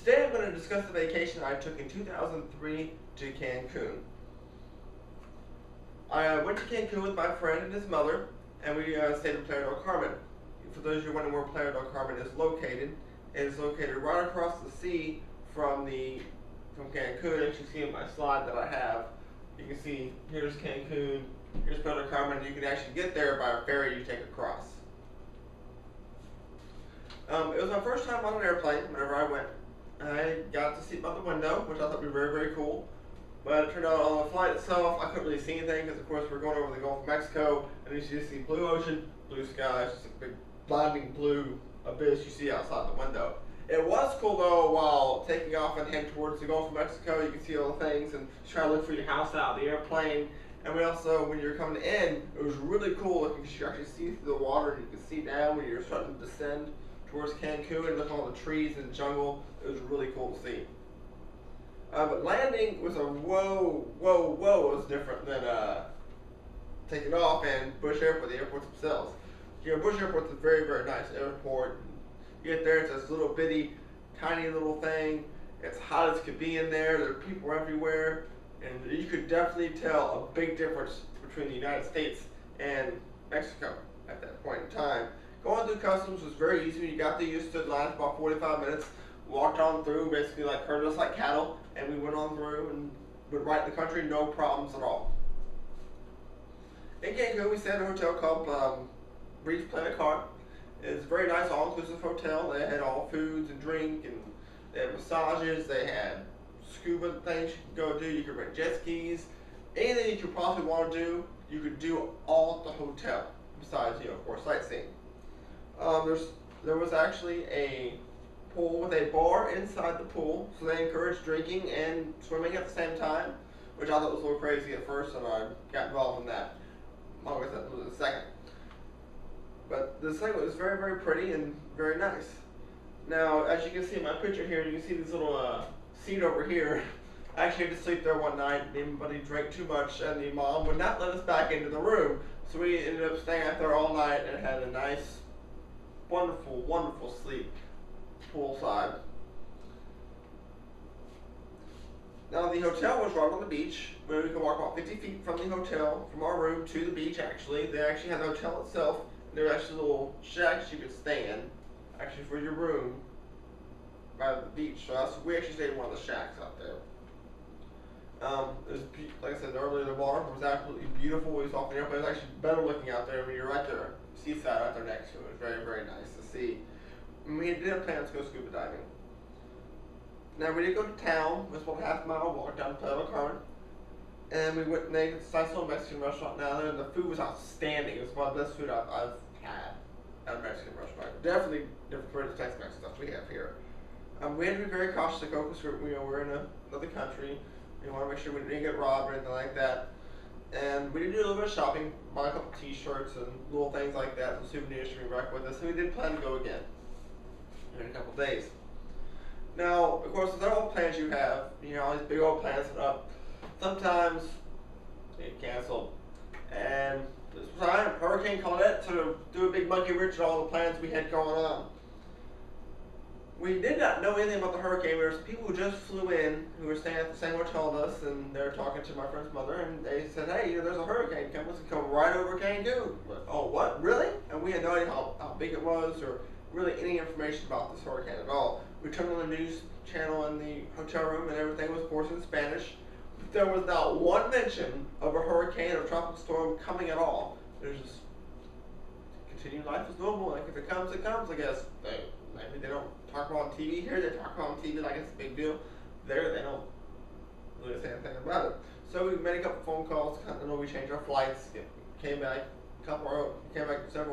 Today I'm going to discuss the vacation I took in 2003 to Cancun. I went to Cancun with my friend and his mother, and we stayed in Playa del Carmen. For those of you wondering where Playa del Carmen is located, it is located right across the sea from Cancun. As you see in my slide that I have, you can see here's Cancun, here's Playa del Carmen. You can actually get there by a ferry you take across. It was my first time on an airplane. Whenever I went, I got to sit by the window, which I thought would be very, very cool. But it turned out on the flight itself, I couldn't really see anything because, of course, we're going over the Gulf of Mexico, and you just see blue ocean, blue skies, just a big blinding blue abyss you see outside the window. It was cool though, while taking off and heading towards the Gulf of Mexico, you can see all the things and try to look for your house out of the airplane. And we also, when you're coming in, it was really cool looking because you actually see through the water and you can see down when you're starting to descend towards Cancun and look at all the trees and jungle. It was really cool to see. But landing was a whoa. It was different than taking off and Bush Airport, the airports themselves. You know, Bush Airport's a very, very nice airport. You get there, it's this little bitty, tiny little thing. It's hot as could be in there. There are people everywhere. And you could definitely tell a big difference between the United States and Mexico at that point in time. Going through customs was very easy. You got there, you stood in line for about 45 minutes, walked on through, basically like herded us like cattle, and we went on through and went right in the country, no problems at all. In Cancun, we stayed in a hotel called Breeze Planet Car. It's a very nice all-inclusive hotel. They had all foods and drink, and they had massages, they had scuba things you could go do, you could rent jet skis. Anything you could possibly want to do, you could do all at the hotel, besides, of course, sightseeing. There was actually a pool with a bar inside the pool, so they encouraged drinking and swimming at the same time, which I thought was a little crazy at first, and I got involved in that. I'll get that in a second. But this thing was very, very pretty and very nice. Now, as you can see in my picture here, you can see this little seat over here. I actually had to sleep there one night. The buddy drank too much, and the mom would not let us back into the room. So we ended up staying out there all night and had a nice, wonderful, wonderful sleep poolside. Now, the hotel was right on the beach, where we could walk about 50 feet from the hotel, from our room to the beach, actually. They actually had the hotel itself. There were actually little shacks you could stay in, actually for your room, by the beach. So we actually stayed in one of the shacks out there. It was, like I said earlier, the water was absolutely beautiful. It was off the airplane. It was actually better looking out there when you're right there, seaside right there next to it. It was very, very nice to see. And we did have plans to go scuba diving. Now, we did go to town. It was about a half-mile walk down to Playa del Carmen. And we went and ate at a nice little Mexican restaurant down there, and the food was outstanding. It was one of the best food I've had at a Mexican restaurant. Definitely different from the Tex-Mex stuff we have here. We had to be very cautious to go because we're in another country. We want to make sure we didn't get robbed or anything like that. And we did do a little bit of shopping, buy a couple T-shirts and little things like that, some souvenirs to bring back with us. And we did plan to go again in a couple days. Now, of course, with all plans you have, all these big old plans set up, sometimes they get canceled. And this time, Hurricane Claudette sort of threw a big monkey wrench at all the plans we had going on. We did not know anything about the hurricane. There were some people who just flew in, who were staying at the same hotel as us, and they were talking to my friend's mother, and they said, hey, there's a hurricane coming. It's going to come right over Cancun. But, oh, what? Really? And we had no idea how big it was or really any information about this hurricane at all. We turned on the news channel in the hotel room, and everything was, of course, in Spanish. There was not one mention of a hurricane or tropical storm coming at all. There's just continuing life as normal. Like, if it comes, I guess. Maybe they don't talk about on TV here. They talk about on TV like it's a big deal. There, they don't really say anything about it. So we made a couple phone calls. We changed our flights. Came back several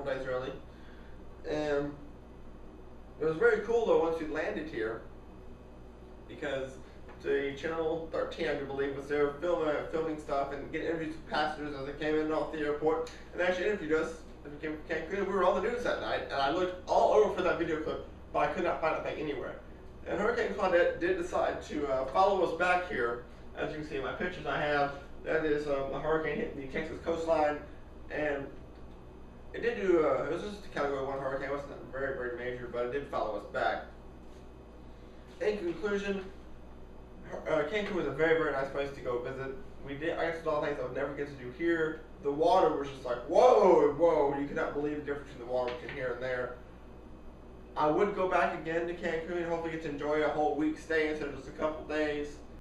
days early. And it was very cool though once we landed here, because the Channel 13, I do believe, was there filming stuff and getting interviews with passengers as they came in and off the airport, and they actually interviewed us. We were on the news that night, and I looked all over for that video clip, but I could not find that thing anywhere. And Hurricane Claudette did decide to follow us back here. As you can see in my pictures I have, that is a hurricane hitting the Texas coastline, and it did do, it was just a category 1 hurricane. It wasn't very, very major, but it did follow us back. in conclusion, Cancun was a very, very nice place to go visit. I got to do all the things I would never get to do here. The water was just like, whoa, whoa. You cannot believe the difference in the water between here and there. I would go back again to Cancun and hopefully get to enjoy a whole week stay instead of just a couple days.